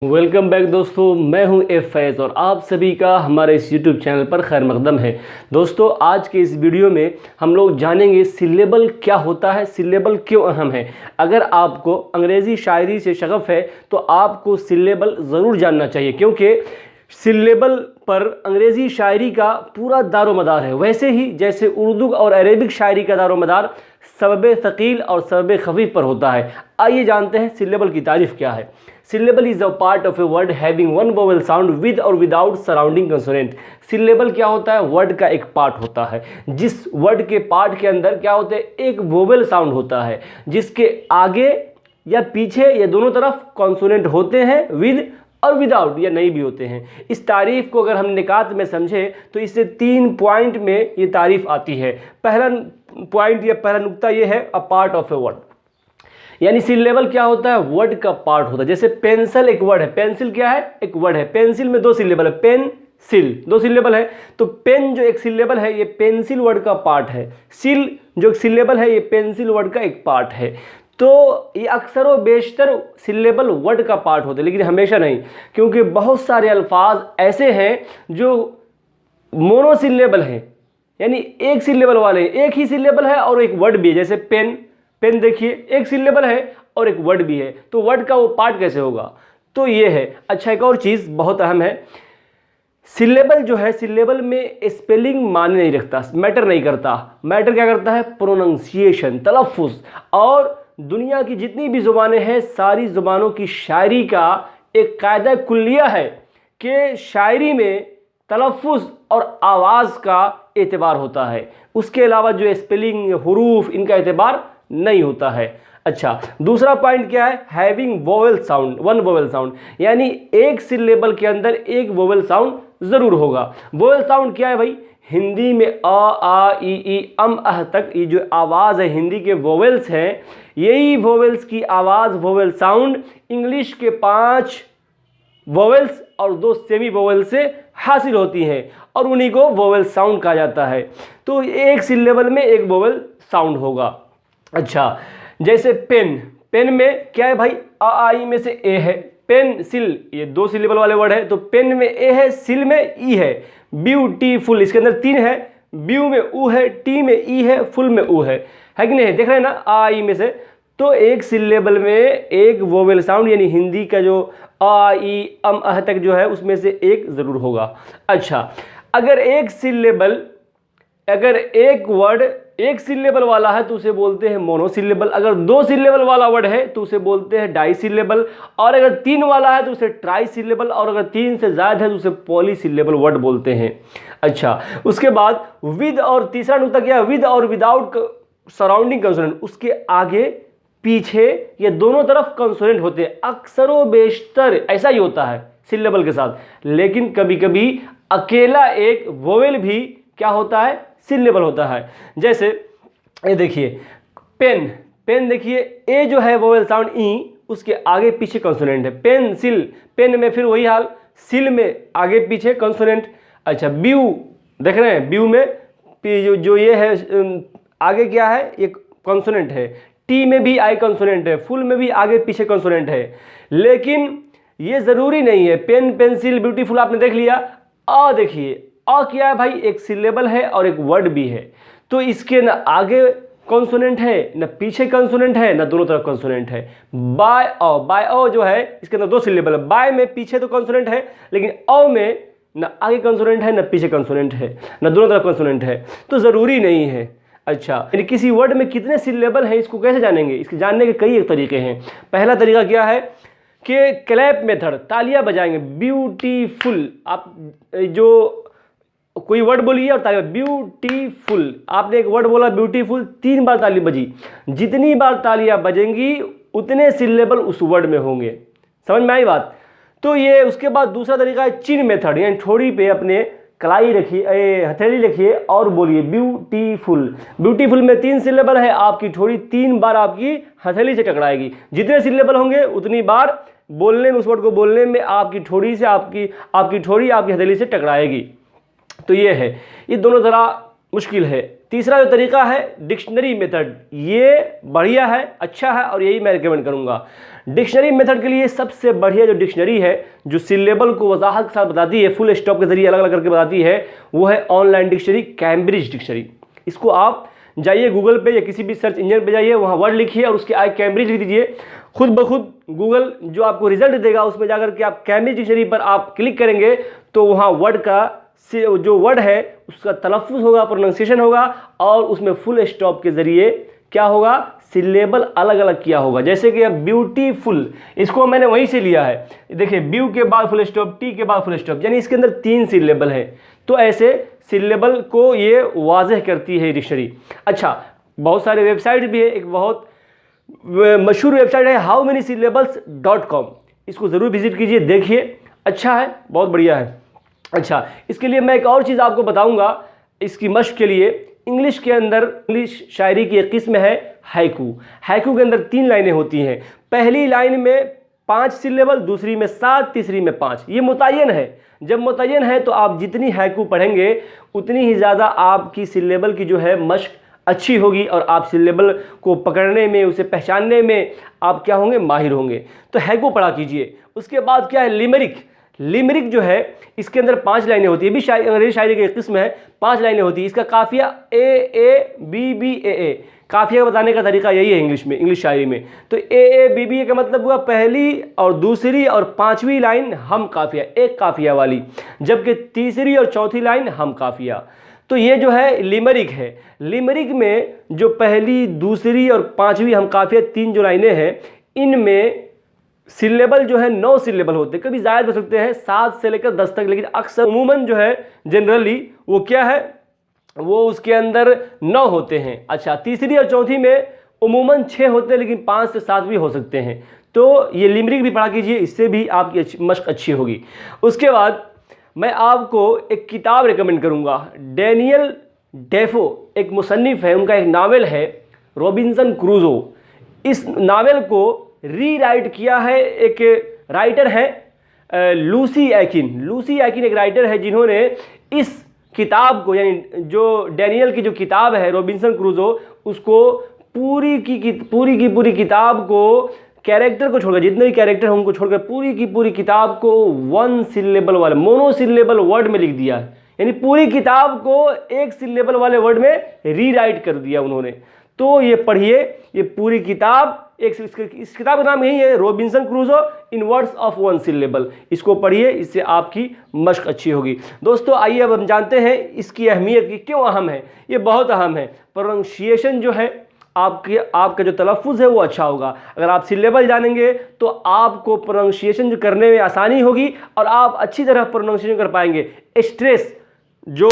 Welcome back दोस्तों, मैं हूं एफ फैज़ और आप सभी का हमारे इस यूट्यूब चैनल पर खैर मकदम है। दोस्तों, आज के इस वीडियो में हम लोग जानेंगे सिलेबल क्या होता है, सिलेबल क्यों अहम है। अगर आपको अंग्रेज़ी शायरी से शगफ़ है तो आपको सिलेबल ज़रूर जानना चाहिए, क्योंकि सिलेबल पर अंग्रेज़ी शायरी का पूरा दारोमदार है। वैसे ही जैसे उर्दू और अरेबिक शायरी का दारोमदार सबब थकील और सबब खफीफ पर होता है। आइए जानते हैं सिलेबल की तारीफ़ क्या है। Syllable is a part of a word having one vowel sound with और विदाउट सराउंडिंग कंसोनेंट। सिलेबल क्या होता है? वर्ड का एक पार्ट होता है, जिस वर्ड के पार्ट के अंदर क्या होता है, एक वोवेल साउंड होता है, जिसके आगे या पीछे या दोनों तरफ कॉन्सोनेंट होते हैं, विद और विदाउट या नहीं भी होते हैं। इस तारीफ़ को अगर हम निकात में समझें तो इससे 3 पॉइंट में ये तारीफ़ आती है। पहला पॉइंट या पहला नुक्ता ये है, a part of a word, यानी सिलेबल क्या होता है? वर्ड का पार्ट होता है। जैसे पेंसिल एक वर्ड है, पेंसिल क्या है? एक वर्ड है। पेंसिल में 2 सिलेबल है, पेन सिल 2 सिलेबल है। तो पेन जो एक सिलेबल है ये पेंसिल वर्ड का पार्ट है, सिल जो एक सिलेबल है ये पेंसिल वर्ड का एक पार्ट है। तो ये अक्सर व बेशतर सिलेबल वर्ड का पार्ट होते हैं, लेकिन हमेशा नहीं, क्योंकि बहुत सारे अल्फाज ऐसे हैं जो मोनोसिलेबल हैं, यानी एक सिलेबल वाले हैं, एक ही सिलेबल है और एक वर्ड भी है। जैसे पेन, पेन देखिए एक सिलेबल है और एक वर्ड भी है, तो वर्ड का वो पार्ट कैसे होगा? तो ये है। अच्छा, एक और चीज़ बहुत अहम है, सिलेबल जो है, सिलेबल में स्पेलिंग माने नहीं रखता, मैटर नहीं करता। मैटर क्या करता है? प्रोनाउंसिएशन, तलफ़ुज़। और दुनिया की जितनी भी ज़ुबानें हैं, सारी ज़ुबानों की शायरी का एक कायदा कुल्लिया है कि शायरी में तलफ़ुज़ और आवाज़ का एतबार होता है, उसके अलावा जो स्पेलिंग, हुरूफ, इनका एतबार नहीं होता है। अच्छा, दूसरा पॉइंट क्या है? Having vowel sound, one vowel sound, यानी एक सिलेबल के अंदर एक वोवेल साउंड ज़रूर होगा। वोवेल साउंड क्या है भाई? हिंदी में अ, आ, ई, अम, अह तक ये जो आवाज़ है, हिंदी के वोवेल्स हैं, यही वोवेल्स की आवाज़, वोवेल साउंड इंग्लिश के 5 वोवेल्स और 2 सेमी वोवेल से हासिल होती हैं, और उन्हीं को वोवेल साउंड कहा जाता है। तो एक सिलेबल में एक वोवेल साउंड होगा। अच्छा, जैसे पेन, पेन में क्या है भाई? अ, आ, ई में से ए है। पेंसिल ये 2 सिलेबल वाले वर्ड है, तो पेन में ए है, सिल में ई है। ब्यूटीफुल इसके अंदर 3 है, ब्यू में ऊ है, टी में ई है, फुल में ऊ है कि नहीं? देख रहे हैं ना, आ, ई में से। तो एक सिलेबल में एक वोवेल साउंड, यानी हिंदी का जो आ, ई, अम, अह तक जो है उसमें से एक ज़रूर होगा। अच्छा, अगर एक सिलेबल, अगर एक वर्ड एक सिलेबल वाला है तो उसे बोलते हैं मोनोसिलेबल। अगर 2 सिलेबल वाला वर्ड है तो उसे बोलते हैं डाई सिलेबल, और अगर 3 वाला है तो उसे ट्राई सिलेबल, और अगर 3 से ज़्यादा है तो उसे पॉली सिलेबल वर्ड बोलते हैं। अच्छा, उसके बाद विद, और तीसरा नुक्ता क्या है? विद और विदाउट सराउंडिंग कंसोनेंट, उसके आगे पीछे ये दोनों तरफ कंसोनेंट होते हैं। अक्सर व बेशतर ऐसा ही होता है सिलेबल के साथ, लेकिन कभी कभी अकेला एक वोवेल भी क्या होता है? सिलेबल होता है। जैसे ये देखिए, पेन, पेन देखिए, ए जो है वोवेल साउंड ई, उसके आगे पीछे कंसोनेंट है। पेंसिल, पेन में फिर वही हाल, सिल में आगे पीछे कंसोनेंट। अच्छा, ब्यू देख रहे हैं, ब्यू में जो ये है आगे क्या है? ये कंसोनेंट है। टी में भी आई कंसोनेंट है, फुल में भी आगे पीछे कंसोनेंट है। लेकिन ये ज़रूरी नहीं है। पेन, पेंसिल, ब्यूटीफुल आपने देख लिया। अ देखिए, अ क्या है भाई? एक सिलेबल है और एक वर्ड भी है, तो इसके न आगे कॉन्सोनेंट है, न पीछे कॉन्सोनेंट है, न दोनों तरफ कॉन्सोनेंट है। बाय अ, बाय अ जो है इसके अंदर 2 सिलेबल है। बाय में पीछे तो कॉन्सोनेंट है, लेकिन अ में न आगे कॉन्सोनेंट है, न पीछे कॉन्सोनेंट है, न दोनों तरफ कॉन्सोनेंट है, तो ज़रूरी नहीं है। अच्छा, यानी किसी वर्ड में कितने सिलेबल हैं इसको कैसे जानेंगे? इसके जानने के कई एक तरीके हैं। पहला तरीका क्या है कि क्लैप मेथड, तालियां बजाएंगे। ब्यूटीफुल, आप जो कोई वर्ड बोलिए और ताली, ब्यूटीफुल, आपने एक वर्ड बोला ब्यूटीफुल, 3 बार ताली बजी। जितनी बार तालियां बजेंगी उतने सिलेबल उस वर्ड में होंगे। समझ में आई बात? तो ये, उसके बाद दूसरा तरीका है चिन मेथड, यानी ठोड़ी पे अपने कलाई रखिए, हथेली रखिए और बोलिए ब्यूटीफुल। ब्यूटीफुल में 3 सिलेबल है, आपकी ठोड़ी 3 बार आपकी हथेली से टकराएगी। जितने सिलेबल होंगे उतनी बार बोलने में, उस वर्ड को बोलने में आपकी ठोड़ी से आपकी ठोड़ी आपकी हथेली से टकराएगी। तो ये है, ये दोनों ज़रा मुश्किल है। तीसरा जो तरीका है डिक्शनरी मेथड, ये बढ़िया है, अच्छा है, और यही मैं रिकमेंड करूँगा। डिक्शनरी मेथड के लिए सबसे बढ़िया जो डिक्शनरी है, जो सिलेबल को वजाहत के साथ बताती है, फुल स्टॉप के जरिए अलग अलग करके बताती है, वो है ऑनलाइन डिक्शनरी कैम्ब्रिज डिक्शनरी। इसको आप जाइए गूगल पे या किसी भी सर्च इंजन पे जाइए, वहाँ वर्ड लिखिए और उसके आगे कैम्ब्रिज लिख दीजिए, खुद ब खुद गूगल जो आपको रिजल्ट देगा उसमें जाकर के आप कैम्ब्रिज डिक्शनरी पर आप क्लिक करेंगे तो वहाँ वर्ड का जो वर्ड है उसका तलफ़्फ़ुज़ होगा, प्रोनाउंसिएशन होगा, और उसमें फुल स्टॉप के ज़रिए क्या होगा, सिलेबल अलग अलग किया होगा। जैसे कि अब ब्यूटीफुल, इसको मैंने वहीं से लिया है, देखिए ब्यू के बाद फुल स्टॉप, टी के बाद फुल स्टॉप, यानी इसके अंदर 3 सिलेबल है। तो ऐसे सिलेबल को ये वाज़ह करती है डिक्शनरी। अच्छा, बहुत सारे वेबसाइट भी है, एक बहुत मशहूर वेबसाइट है howmanysyllables.com, इसको ज़रूर विजिट कीजिए, देखिए, अच्छा है, बहुत बढ़िया है। अच्छा, इसके लिए मैं एक और चीज़ आपको बताऊंगा, इसकी मश्क के लिए इंग्लिश के अंदर इंग्लिश शायरी की एक किस्म है हाइकू। हाइकू के अंदर 3 लाइनें होती हैं, पहली लाइन में 5 सिलेबल, दूसरी में 7, तीसरी में 5। ये मुतय्यन है, जब मुतय्यन है तो आप जितनी हाइकू पढ़ेंगे उतनी ही ज़्यादा आपकी सिलेबल की जो है मश्क अच्छी होगी और आप सिलेबल को पकड़ने में, उसे पहचानने में आप क्या होंगे, माहिर होंगे। तो हाइकू पढ़ा कीजिए। उसके बाद क्या है, लिमरिक। लिमरिक जो है इसके अंदर 5 लाइनें होती है, भी अंग्रेजी शायरी की एक किस्म है, 5 लाइनें होती है। इसका काफिया AABBAA, काफिया बताने का तरीका यही है इंग्लिश में, इंग्लिश शायरी में। तो AABBA का मतलब हुआ पहली और दूसरी और 5वीं लाइन हम काफिया, एक काफिया वाली, जबकि तीसरी और चौथी लाइन हम काफिया। तो ये जो है लिमरिक है। लिमरिक में जो पहली, दूसरी और 5वीं हम काफिया 3 जो लाइनें हैं, इनमें सिलेबल जो है 9 सिलेबल होते हैं, कभी ज़्यादा हो सकते हैं 7 से लेकर 10 तक, लेकिन अक्सर उमूमन जो है जनरली वो क्या है, वो उसके अंदर 9 होते हैं। अच्छा, तीसरी और चौथी में उमूमन 6 होते हैं, लेकिन 5 से 7 भी हो सकते हैं। तो ये लिमरिक भी पढ़ा कीजिए, इससे भी आपकी मश्क अच्छी होगी। उसके बाद मैं आपको एक किताब रिकमेंड करूँगा, डैनियल डेफो एक मुसन्निफ़ है, उनका एक नावल है रॉबिन्सन क्रूज़ो। इस नावल को रीराइट किया है, एक राइटर है लूसी एकिन। लूसी एकिन एक राइटर है जिन्होंने इस किताब को, यानी जो डैनियल की जो किताब है रॉबिन्सन क्रूज़ो, उसको पूरी की पूरी किताब को, कैरेक्टर को छोड़कर, जितने भी कैरेक्टर हैं उनको छोड़कर पूरी की पूरी किताब को 1 सिलेबल वाले, मोनोसिलेबल वर्ड में लिख दिया है। यानी पूरी किताब को 1 सिलेबल वाले वर्ड में रीराइट कर दिया उन्होंने। तो ये पढ़िए, ये पूरी किताब, इस किताब का नाम यही है, Robinson Crusoe in words of 1 syllable. इसको पढ़िए, इससे आपकी मश्क अच्छी होगी। दोस्तों आइए अब हम जानते हैं इसकी अहमियत की, क्यों अहम है। ये बहुत अहम है। प्रोनाउंसिएशन जो है, आपका जो तलफ़्फ़ुज़ है वो अच्छा होगा। अगर आप सिलेबल जानेंगे तो आपको प्रोनाउंसिएशन जो करने में आसानी होगी और आप अच्छी तरह प्रोनाउंसिएशन कर पाएंगे। स्ट्रेस, जो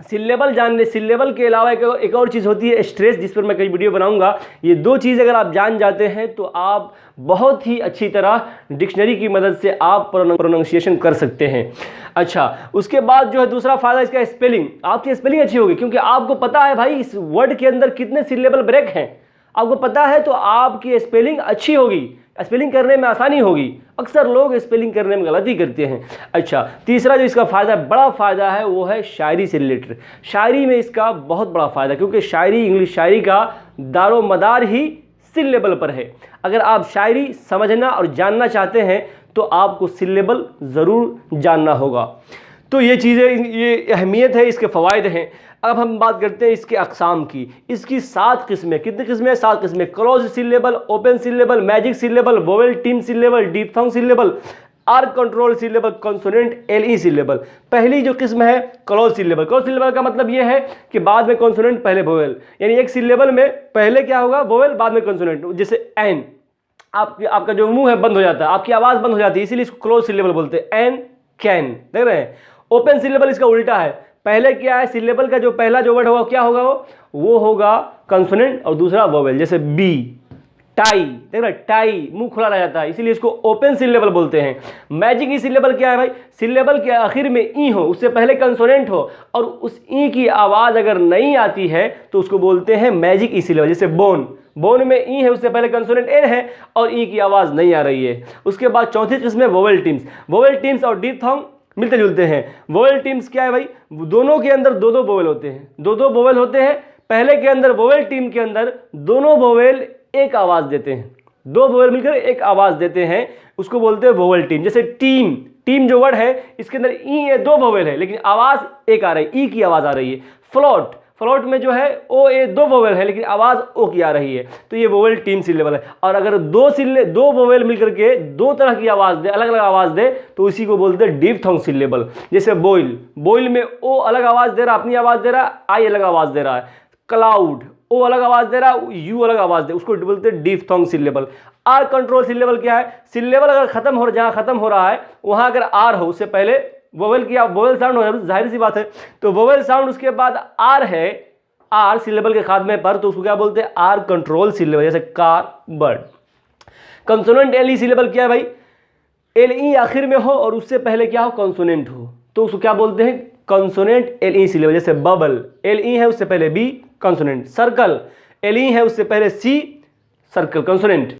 सिलेबल के अलावा एक और चीज़ होती है स्ट्रेस, जिस पर मैं कई वीडियो बनाऊंगा। ये 2 चीज़ अगर आप जान जाते हैं तो आप बहुत ही अच्छी तरह डिक्शनरी की मदद से आप प्रोनाउंसिएशन कर सकते हैं। अच्छा, उसके बाद जो है दूसरा फ़ायदा इसका, स्पेलिंग। आपकी स्पेलिंग अच्छी होगी, क्योंकि आपको पता है भाई इस वर्ड के अंदर कितने सिलेबल ब्रेक हैं, आपको पता है, तो आपकी स्पेलिंग अच्छी होगी, स्पेलिंग करने में आसानी होगी। अक्सर लोग स्पेलिंग करने में गलती करते हैं। अच्छा, तीसरा जो इसका फ़ायदा, बड़ा फ़ायदा है, वो है शायरी से रिलेटेड। शायरी में इसका बहुत बड़ा फ़ायदा, क्योंकि शायरी, इंग्लिश शायरी का दारो मदार ही सिलेबल पर है। अगर आप शायरी समझना और जानना चाहते हैं तो आपको सिलेबल ज़रूर जानना होगा। तो ये चीज़ें, ये अहमियत है, इसके फ़वाइद हैं। अब हम बात करते हैं इसके अक़साम की। इसकी 7 किस्में, कितनी किस्में? 7 किस्में। Close syllable, open syllable, magic syllable, vowel team syllable, diphthong syllable, arc control syllable, consonant LE syllable. पहली जो किस्म है क्लोज सिलेबल। क्लोज सिलेबल का मतलब ये है कि बाद में कॉन्सोनेंट पहले वोवेल, यानी एक सिलेबल में पहले क्या होगा, वोवेल, बाद में कॉन्सोनेंट। जैसे एन, आपका जो मुंह है बंद हो जाता है, आपकी आवाज़ बंद हो जाती है, इसीलिए इसको क्लोज सिलेबल बोलते हैं। एन, कैन, देख रहे हैं। ओपन सिलेबल इसका उल्टा है, पहले क्या है, सिलेबल का जो पहला जो वर्ड होगा क्या होगा, वो होगा कॉन्सोनेंट और दूसरा वोवेल। जैसे बी, टाई, देख रहे, टाई, मुंह खुला रह जाता है, इसीलिए इसको ओपन सिलेबल बोलते हैं। मैजिक ई सिलेबल क्या है भाई, सिलेबल के आखिर में ई हो, उससे पहले कंसोनेंट हो और उस ई की आवाज़ अगर नहीं आती है तो उसको बोलते हैं मैजिक ई सिलेबल। जैसे बोन, बोन में ई है, उससे पहले कंसोनेंट एन है और ई की आवाज़ नहीं आ रही है। उसके बाद चौथी किस्म है वोवेल टीम्स। वोवेल टीम्स और डिप्थोंग मिलते जुलते हैं। वोवेल टीम्स क्या है भाई, दोनों के अंदर 2-2 वोवेल होते हैं, 2-2 वोवेल होते हैं। पहले के अंदर वोवेल टीम के अंदर दोनों वोवेल एक आवाज़ देते हैं, दो वोवेल मिलकर एक आवाज़ देते हैं, उसको बोलते हैं वोवेल टीम। जैसे टीम, टीम जो वर्ड है इसके अंदर ई ए दो वोवेल है लेकिन आवाज़ एक आ रही है, ई की आवाज़ आ रही है। फ्लोट, फ्लोट में जो है ओ ए दो वोवेल है लेकिन आवाज़ ओ की आ रही है, तो ये वोवेल टीम सिलेबल है। और अगर दो वोवेल मिलकर के दो तरह की आवाज़ दे, अलग अलग आवाज़ दे, तो इसी को बोलते हैं डिफ्थोंग सिलेबल। जैसे बोइल, बोइल में ओ अलग आवाज़ दे रहा, अपनी आवाज़ दे रहा, आई अलग आवाज़ दे रहा है। क्लाउड, ओ अलग आवाज़ दे रहा, यू अलग आवाज़ दे, उसको बोलते हैं diphthong syllable. R control syllable क्या है? सिलेबल अगर जहाँ खत्म हो रहा है वहाँ अगर आर हो, उससे पहले वोवेल की वोवेल साउंड हो, जाहिर सी बात है, तो वोवेल साउंड उसके बाद आर है, आर सिलेबल के खात्मे पर, तो उसको क्या बोलते हैं? R control syllable. जैसे car, bird. Consonant L E syllable क्या है भाई? एल ई आखिर में हो और उससे पहले क्या हो? कंसोनेंट हो, तो उसको क्या बोलते हैं? Consonant L E syllable. जैसे बबल, एल ई है उससे पहले B, consonant. Circle, L E है उससे पहले सी, सर्कल, कंसोनेंट।